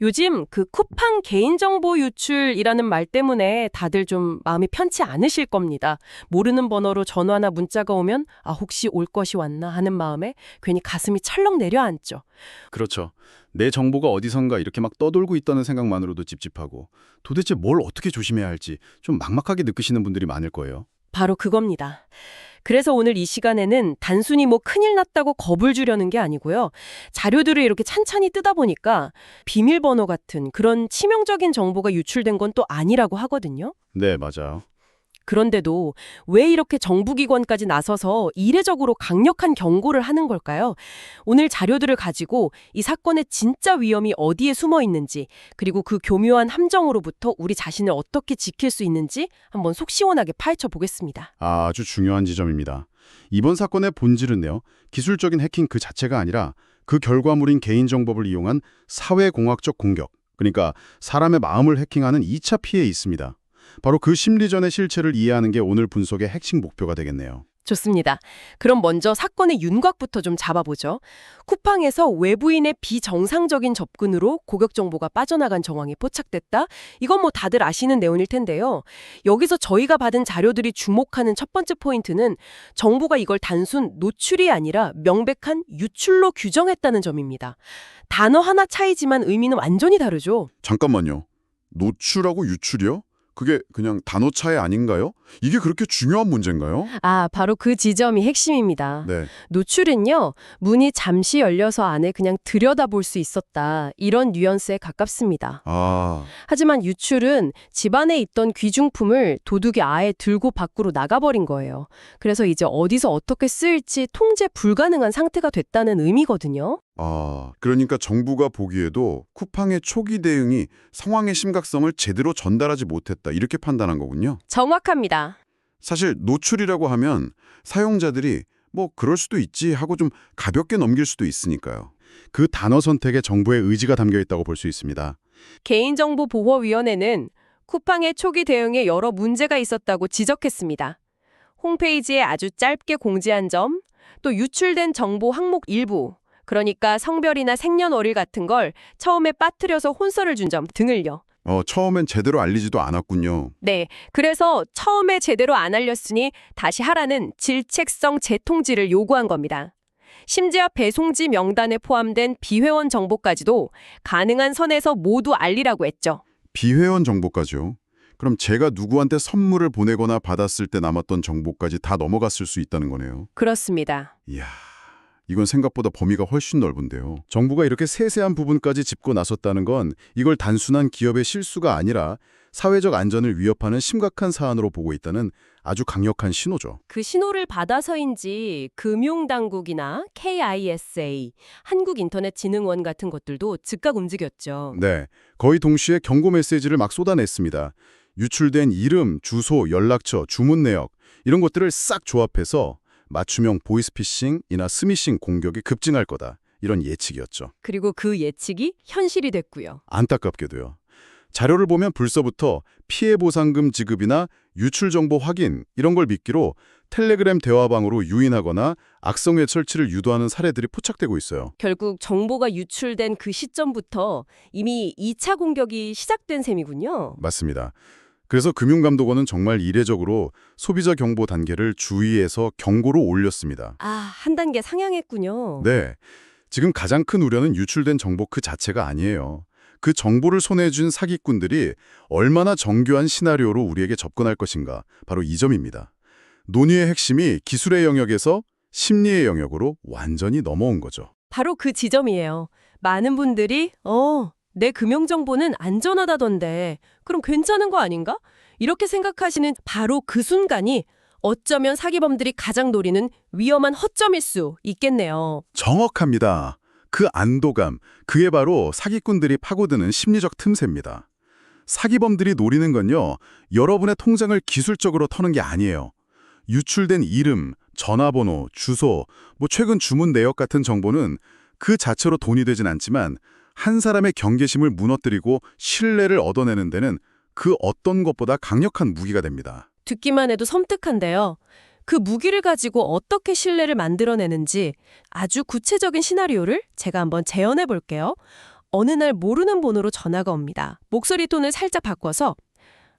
요즘 그 쿠팡 개인정보 유출이라는 말 때문에 다들 좀 마음이 편치 않으실 겁니다. 모르는 번호로 전화나 문자가 오면 혹시 올 것이 왔나 하는 마음에 괜히 가슴이 철렁 내려앉죠. 그렇죠. 내 정보가 어디선가 이렇게 막 떠돌고 있다는 생각만으로도 찝찝하고 도대체 뭘 어떻게 조심해야 할지 좀 막막하게 느끼시는 분들이 많을 거예요. 바로 그겁니다. 그래서 오늘 이 시간에는 단순히 큰일 났다고 겁을 주려는 게 아니고요. 자료들을 이렇게 찬찬히 뜯다 보니까 비밀번호 같은 그런 치명적인 정보가 유출된 건 또 아니라고 하거든요. 네, 맞아요. 그런데도 왜 이렇게 정부기관까지 나서서 이례적으로 강력한 경고를 하는 걸까요? 오늘 자료들을 가지고 이 사건의 진짜 위험이 어디에 숨어 있는지, 그리고 그 교묘한 함정으로부터 우리 자신을 어떻게 지킬 수 있는지 한번 속 시원하게 파헤쳐 보겠습니다. 아주 중요한 지점입니다. 이번 사건의 본질은요, 기술적인 해킹 그 자체가 아니라 그 결과물인 개인정보를 이용한 사회공학적 공격, 그러니까 사람의 마음을 해킹하는 2차 피해에 있습니다. 바로 그 심리전의 실체를 이해하는 게 오늘 분석의 핵심 목표가 되겠네요. 좋습니다. 그럼 먼저 사건의 윤곽부터 좀 잡아보죠. 쿠팡에서 외부인의 비정상적인 접근으로 고객 정보가 빠져나간 정황이 포착됐다? 이건 다들 아시는 내용일 텐데요. 여기서 저희가 받은 자료들이 주목하는 첫 번째 포인트는 정부가 이걸 단순 노출이 아니라 명백한 유출로 규정했다는 점입니다. 단어 하나 차이지만 의미는 완전히 다르죠. 잠깐만요. 노출하고 유출이요? 그게 그냥 단어 차이 아닌가요? 이게 그렇게 중요한 문제인가요? 바로 그 지점이 핵심입니다. 네. 노출은요, 문이 잠시 열려서 안에 그냥 들여다볼 수 있었다. 이런 뉘앙스에 가깝습니다. 하지만 유출은 집 안에 있던 귀중품을 도둑이 아예 들고 밖으로 나가버린 거예요. 그래서 이제 어디서 어떻게 쓰일지 통제 불가능한 상태가 됐다는 의미거든요. 그러니까 정부가 보기에도 쿠팡의 초기 대응이 상황의 심각성을 제대로 전달하지 못했다. 이렇게 판단한 거군요. 정확합니다. 사실 노출이라고 하면 사용자들이 그럴 수도 있지 하고 좀 가볍게 넘길 수도 있으니까요. 그 단어 선택에 정부의 의지가 담겨 있다고 볼 수 있습니다. 개인정보보호위원회는 쿠팡의 초기 대응에 여러 문제가 있었다고 지적했습니다. 홈페이지에 아주 짧게 공지한 점, 또 유출된 정보 항목 일부, 그러니까 성별이나 생년월일 같은 걸 처음에 빠뜨려서 혼선을 준 점 등을요. 처음엔 제대로 알리지도 않았군요. 네, 그래서 처음에 제대로 안 알렸으니 다시 하라는 질책성 재통지를 요구한 겁니다. 심지어 배송지 명단에 포함된 비회원 정보까지도 가능한 선에서 모두 알리라고 했죠. 비회원 정보까지요? 그럼 제가 누구한테 선물을 보내거나 받았을 때 남았던 정보까지 다 넘어갔을 수 있다는 거네요. 그렇습니다. 이야, 이건 생각보다 범위가 훨씬 넓은데요. 정부가 이렇게 세세한 부분까지 짚고 나섰다는 건 이걸 단순한 기업의 실수가 아니라 사회적 안전을 위협하는 심각한 사안으로 보고 있다는 아주 강력한 신호죠. 그 신호를 받아서인지 금융당국이나 KISA, 한국인터넷진흥원 같은 것들도 즉각 움직였죠. 네, 거의 동시에 경고 메시지를 막 쏟아냈습니다. 유출된 이름, 주소, 연락처, 주문 내역 이런 것들을 싹 조합해서 맞춤형 보이스피싱이나 스미싱 공격이 급증할 거다. 이런 예측이었죠. 그리고 그 예측이 현실이 됐고요. 안타깝게도요. 자료를 보면 불서부터 피해 보상금 지급이나 유출 정보 확인 이런 걸 미끼로 텔레그램 대화방으로 유인하거나 악성의 설치를 유도하는 사례들이 포착되고 있어요. 결국 정보가 유출된 그 시점부터 이미 2차 공격이 시작된 셈이군요. 맞습니다. 그래서 금융감독원은 정말 이례적으로 소비자 경보 단계를 주의해서 경고로 올렸습니다. 한 단계 상향했군요. 네, 지금 가장 큰 우려는 유출된 정보 그 자체가 아니에요. 그 정보를 손에 쥔 사기꾼들이 얼마나 정교한 시나리오로 우리에게 접근할 것인가, 바로 이 점입니다. 논의의 핵심이 기술의 영역에서 심리의 영역으로 완전히 넘어온 거죠. 바로 그 지점이에요. 많은 분들이 내 금융정보는 안전하다던데 그럼 괜찮은 거 아닌가? 이렇게 생각하시는 바로 그 순간이 어쩌면 사기범들이 가장 노리는 위험한 허점일 수 있겠네요. 정확합니다. 그 안도감, 그게 바로 사기꾼들이 파고드는 심리적 틈새입니다. 사기범들이 노리는 건요, 여러분의 통장을 기술적으로 터는 게 아니에요. 유출된 이름, 전화번호, 주소, 최근 주문 내역 같은 정보는 그 자체로 돈이 되진 않지만 한 사람의 경계심을 무너뜨리고 신뢰를 얻어내는 데는 그 어떤 것보다 강력한 무기가 됩니다. 듣기만 해도 섬뜩한데요. 그 무기를 가지고 어떻게 신뢰를 만들어내는지 아주 구체적인 시나리오를 제가 한번 재현해 볼게요. 어느 날 모르는 번호로 전화가 옵니다. 목소리 톤을 살짝 바꿔서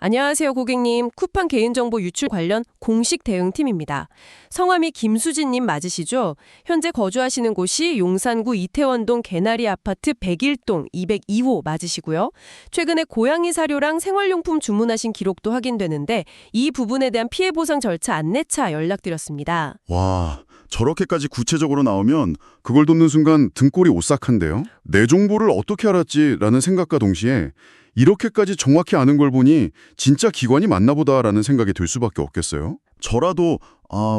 안녕하세요 고객님, 쿠팡 개인정보 유출 관련 공식 대응팀입니다. 성함이 김수진님 맞으시죠? 현재 거주하시는 곳이 용산구 이태원동 개나리 아파트 101동 202호 맞으시고요. 최근에 고양이 사료랑 생활용품 주문하신 기록도 확인되는데 이 부분에 대한 피해 보상 절차 안내차 연락드렸습니다. 와, 저렇게까지 구체적으로 나오면 그걸 돕는 순간 등골이 오싹한데요? 내 정보를 어떻게 알았지라는 생각과 동시에 이렇게까지 정확히 아는 걸 보니 진짜 기관이 맞나 보다라는 생각이 들 수밖에 없겠어요. 저라도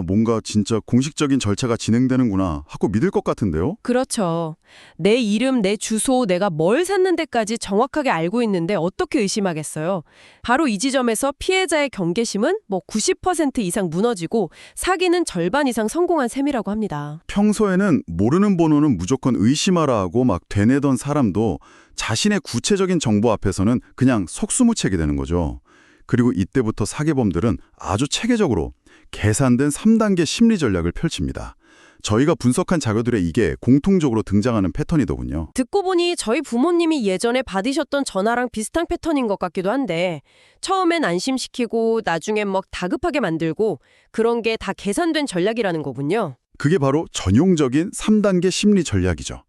뭔가 진짜 공식적인 절차가 진행되는구나 하고 믿을 것 같은데요. 그렇죠. 내 이름, 내 주소, 내가 뭘 샀는데까지 정확하게 알고 있는데 어떻게 의심하겠어요. 바로 이 지점에서 피해자의 경계심은 90% 이상 무너지고 사기는 절반 이상 성공한 셈이라고 합니다. 평소에는 모르는 번호는 무조건 의심하라 하고 막 되뇌던 사람도 자신의 구체적인 정보 앞에서는 그냥 속수무책이 되는 거죠. 그리고 이때부터 사기범들은 아주 체계적으로 계산된 3단계 심리 전략을 펼칩니다. 저희가 분석한 자료들에 이게 공통적으로 등장하는 패턴이더군요. 듣고 보니 저희 부모님이 예전에 받으셨던 전화랑 비슷한 패턴인 것 같기도 한데 처음엔 안심시키고 나중엔 다급하게 만들고 그런 게 다 계산된 전략이라는 거군요. 그게 바로 전용적인 3단계 심리 전략이죠.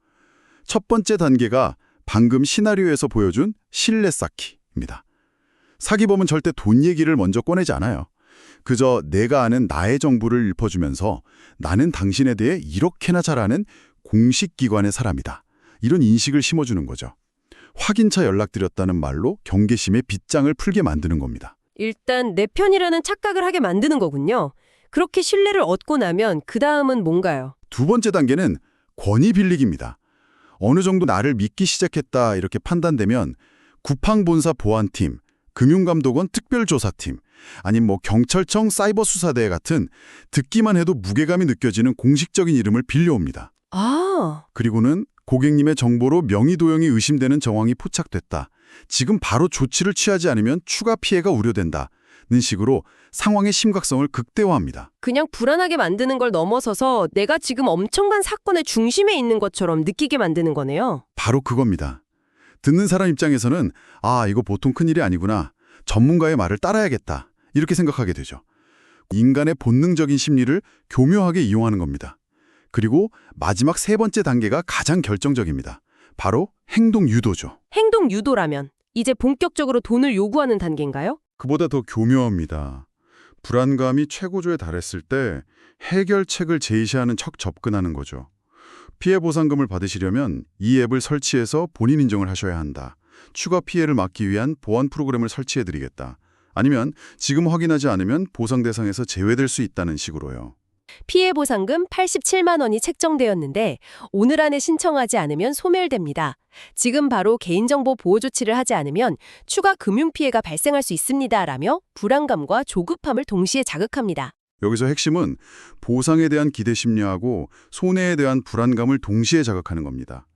첫 번째 단계가 방금 시나리오에서 보여준 신뢰 쌓기입니다. 사기범은 절대 돈 얘기를 먼저 꺼내지 않아요. 그저 내가 아는 나의 정보를 읊어주면서 나는 당신에 대해 이렇게나 잘 아는 공식 기관의 사람이다. 이런 인식을 심어주는 거죠. 확인차 연락드렸다는 말로 경계심의 빗장을 풀게 만드는 겁니다. 일단 내 편이라는 착각을 하게 만드는 거군요. 그렇게 신뢰를 얻고 나면 그 다음은 뭔가요? 두 번째 단계는 권위 빌리기입니다. 어느 정도 나를 믿기 시작했다 이렇게 판단되면 국방본사 보안팀, 금융감독원 특별조사팀, 아니면 경찰청 사이버수사대 같은 듣기만 해도 무게감이 느껴지는 공식적인 이름을 빌려옵니다. 아, 그리고는 고객님의 정보로 명의도용이 의심되는 정황이 포착됐다. 지금 바로 조치를 취하지 않으면 추가 피해가 우려된다는 식으로 상황의 심각성을 극대화합니다. 그냥 불안하게 만드는 걸 넘어서서 내가 지금 엄청난 사건의 중심에 있는 것처럼 느끼게 만드는 거네요. 바로 그겁니다. 듣는 사람 입장에서는 이거 보통 큰일이 아니구나. 전문가의 말을 따라야겠다. 이렇게 생각하게 되죠. 인간의 본능적인 심리를 교묘하게 이용하는 겁니다. 그리고 마지막 세 번째 단계가 가장 결정적입니다. 바로 행동 유도죠. 행동 유도라면 이제 본격적으로 돈을 요구하는 단계인가요? 그보다 더 교묘합니다. 불안감이 최고조에 달했을 때 해결책을 제시하는 척 접근하는 거죠. 피해 보상금을 받으시려면 이 앱을 설치해서 본인 인정을 하셔야 한다. 추가 피해를 막기 위한 보안 프로그램을 설치해드리겠다. 아니면 지금 확인하지 않으면 보상 대상에서 제외될 수 있다는 식으로요. 피해 보상금 87만 원이 책정되었는데 오늘 안에 신청하지 않으면 소멸됩니다. 지금 바로 개인정보 보호 조치를 하지 않으면 추가 금융 피해가 발생할 수 있습니다라며 불안감과 조급함을 동시에 자극합니다. 여기서 핵심은 보상에 대한 기대 심리하고 손해에 대한 불안감을 동시에 자극하는 겁니다.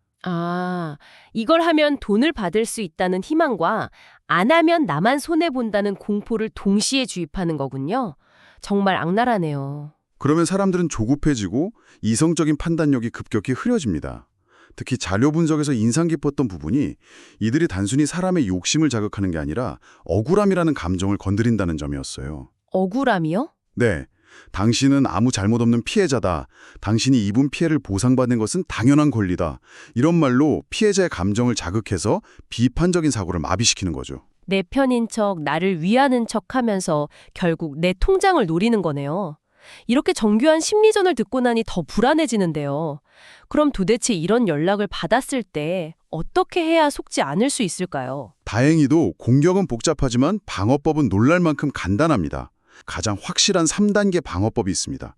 이걸 하면 돈을 받을 수 있다는 희망과 안 하면 나만 손해본다는 공포를 동시에 주입하는 거군요. 정말 악랄하네요. 그러면 사람들은 조급해지고 이성적인 판단력이 급격히 흐려집니다. 특히 자료 분석에서 인상 깊었던 부분이 이들이 단순히 사람의 욕심을 자극하는 게 아니라 억울함이라는 감정을 건드린다는 점이었어요. 억울함이요? 네, 당신은 아무 잘못 없는 피해자다. 당신이 입은 피해를 보상받는 것은 당연한 권리다. 이런 말로 피해자의 감정을 자극해서 비판적인 사고를 마비시키는 거죠. 내 편인 척, 나를 위하는 척 하면서 결국 내 통장을 노리는 거네요. 이렇게 정교한 심리전을 듣고 나니 더 불안해지는데요. 그럼 도대체 이런 연락을 받았을 때 어떻게 해야 속지 않을 수 있을까요? 다행히도 공격은 복잡하지만 방어법은 놀랄 만큼 간단합니다. 가장 확실한 3단계 방어법이 있습니다.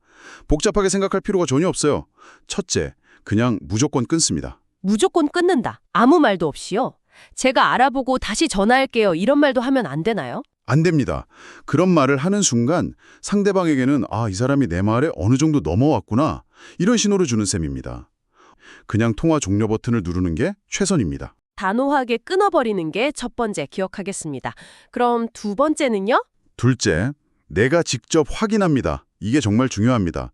복잡하게 생각할 필요가 전혀 없어요. 첫째, 그냥 무조건 끊습니다. 무조건 끊는다. 아무 말도 없이요? 제가 알아보고 다시 전화할게요. 이런 말도 하면 안 되나요? 안 됩니다. 그런 말을 하는 순간 상대방에게는 이 사람이 내 말에 어느 정도 넘어왔구나. 이런 신호를 주는 셈입니다. 그냥 통화 종료 버튼을 누르는 게 최선입니다. 단호하게 끊어버리는 게 첫 번째 기억하겠습니다. 그럼 두 번째는요? 둘째, 내가 직접 확인합니다. 이게 정말 중요합니다.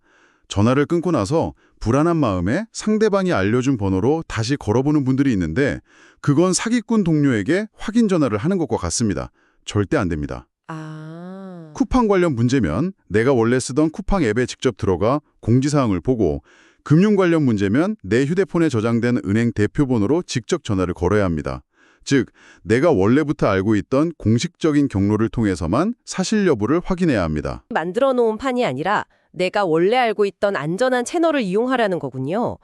전화를 끊고 나서 불안한 마음에 상대방이 알려준 번호로 다시 걸어보는 분들이 있는데 그건 사기꾼 동료에게 확인 전화를 하는 것과 같습니다. 절대 안 됩니다. 아, 쿠팡 관련 문제면 내가 원래 쓰던 쿠팡 앱에 직접 들어가 공지사항을 보고 금융 관련 문제면 내 휴대폰에 저장된 은행 대표번호로 직접 전화를 걸어야 합니다. 즉, 내가 원래부터 알고 있던 공식적인 경로를 통해서만 사실 여부를 확인해야 합니다. 만들어 놓은 판이 아니라 내가 원래 알고 있던 안전한 채널을 이용하라는 거군요.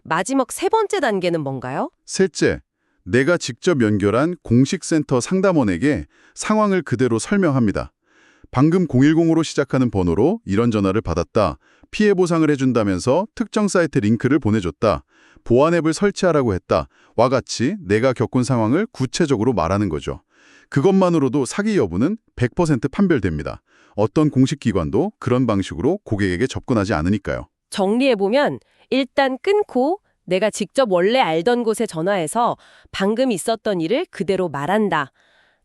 마지막 세 번째 단계는 뭔가요? 셋째, 내가 직접 연결한 공식 센터 상담원에게 상황을 그대로 설명합니다. 방금 010으로 시작하는 번호로 이런 전화를 받았다. 피해 보상을 해준다면서 특정 사이트 링크를 보내줬다. 보안 앱을 설치하라고 했다. 와 같이 내가 겪은 상황을 구체적으로 말하는 거죠. 그것만으로도 사기 여부는 100% 판별됩니다. 어떤 공식 기관도 그런 방식으로 고객에게 접근하지 않으니까요. 정리해보면 일단 끊고 내가 직접 원래 알던 곳에 전화해서 방금 있었던 일을 그대로 말한다.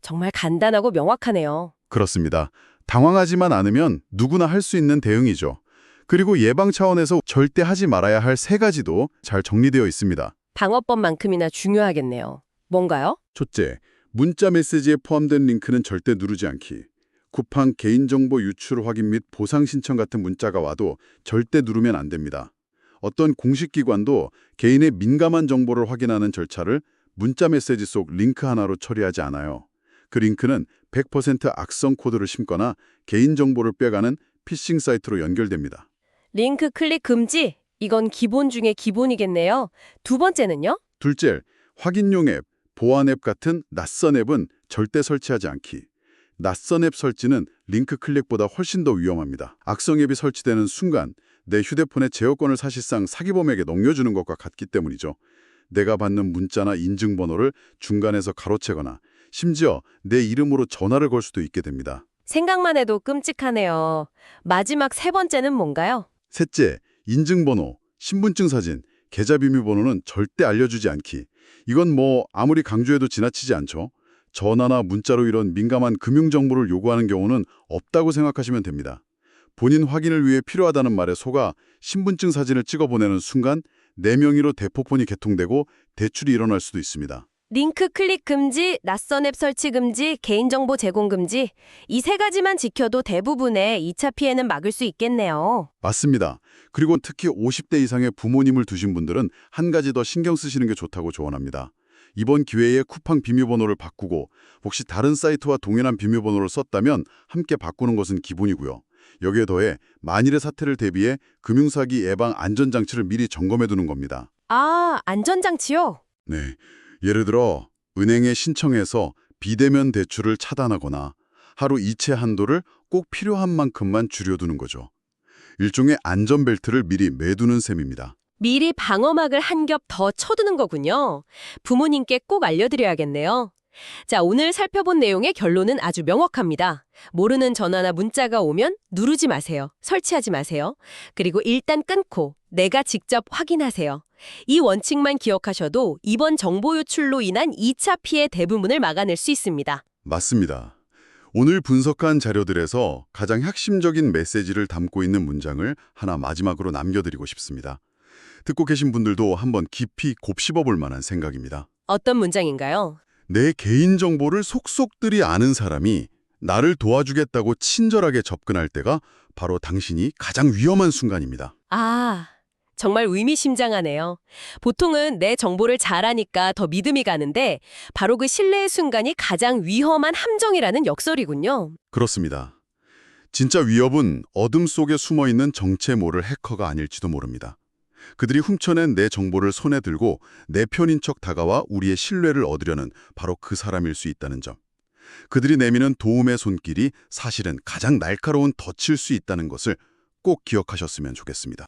정말 간단하고 명확하네요. 그렇습니다. 당황하지만 않으면 누구나 할 수 있는 대응이죠. 그리고 예방 차원에서 절대 하지 말아야 할 세 가지도 잘 정리되어 있습니다. 방어법만큼이나 중요하겠네요. 뭔가요? 첫째, 문자 메시지에 포함된 링크는 절대 누르지 않기. 쿠팡 개인정보 유출 확인 및 보상 신청 같은 문자가 와도 절대 누르면 안 됩니다. 어떤 공식 기관도 개인의 민감한 정보를 확인하는 절차를 문자 메시지 속 링크 하나로 처리하지 않아요. 그 링크는 100% 악성 코드를 심거나 개인정보를 빼가는 피싱 사이트로 연결됩니다. 링크 클릭 금지? 이건 기본 중에 기본이겠네요. 두 번째는요? 둘째, 확인용 앱, 보안 앱 같은 낯선 앱은 절대 설치하지 않기. 낯선 앱 설치는 링크 클릭보다 훨씬 더 위험합니다. 악성 앱이 설치되는 순간 내 휴대폰의 제어권을 사실상 사기범에게 넘겨주는 것과 같기 때문이죠. 내가 받는 문자나 인증번호를 중간에서 가로채거나 심지어 내 이름으로 전화를 걸 수도 있게 됩니다. 생각만 해도 끔찍하네요. 마지막 세 번째는 뭔가요? 셋째, 인증번호, 신분증 사진, 계좌 비밀번호는 절대 알려주지 않기. 이건 아무리 강조해도 지나치지 않죠. 전화나 문자로 이런 민감한 금융정보를 요구하는 경우는 없다고 생각하시면 됩니다. 본인 확인을 위해 필요하다는 말에 속아 신분증 사진을 찍어 보내는 순간 내 명의로 대포폰이 개통되고 대출이 일어날 수도 있습니다. 링크 클릭 금지, 낯선 앱 설치 금지, 개인정보 제공 금지. 이 세 가지만 지켜도 대부분의 2차 피해는 막을 수 있겠네요. 맞습니다. 그리고 특히 50대 이상의 부모님을 두신 분들은 한 가지 더 신경 쓰시는 게 좋다고 조언합니다. 이번 기회에 쿠팡 비밀번호를 바꾸고 혹시 다른 사이트와 동일한 비밀번호를 썼다면 함께 바꾸는 것은 기본이고요. 여기에 더해 만일의 사태를 대비해 금융사기 예방 안전장치를 미리 점검해두는 겁니다. 아, 안전장치요? 네, 예를 들어 은행에 신청해서 비대면 대출을 차단하거나 하루 이체 한도를 꼭 필요한 만큼만 줄여두는 거죠. 일종의 안전벨트를 미리 매두는 셈입니다. 미리 방어막을 한 겹 더 쳐두는 거군요. 부모님께 꼭 알려드려야겠네요. 자, 오늘 살펴본 내용의 결론은 아주 명확합니다. 모르는 전화나 문자가 오면 누르지 마세요. 설치하지 마세요. 그리고 일단 끊고 내가 직접 확인하세요. 이 원칙만 기억하셔도 이번 정보 유출로 인한 2차 피해 대부분을 막아낼 수 있습니다. 맞습니다. 오늘 분석한 자료들에서 가장 핵심적인 메시지를 담고 있는 문장을 하나 마지막으로 남겨드리고 싶습니다. 듣고 계신 분들도 한번 깊이 곱씹어 볼 만한 생각입니다. 어떤 문장인가요? 내 개인정보를 속속들이 아는 사람이 나를 도와주겠다고 친절하게 접근할 때가 바로 당신이 가장 위험한 순간입니다. 아, 정말 의미심장하네요. 보통은 내 정보를 잘 아니까 더 믿음이 가는데 바로 그 신뢰의 순간이 가장 위험한 함정이라는 역설이군요. 그렇습니다. 진짜 위협은 어둠 속에 숨어있는 정체 모를 해커가 아닐지도 모릅니다. 그들이 훔쳐낸 내 정보를 손에 들고 내 편인 척 다가와 우리의 신뢰를 얻으려는 바로 그 사람일 수 있다는 점. 그들이 내미는 도움의 손길이 사실은 가장 날카로운 덫일 수 있다는 것을 꼭 기억하셨으면 좋겠습니다.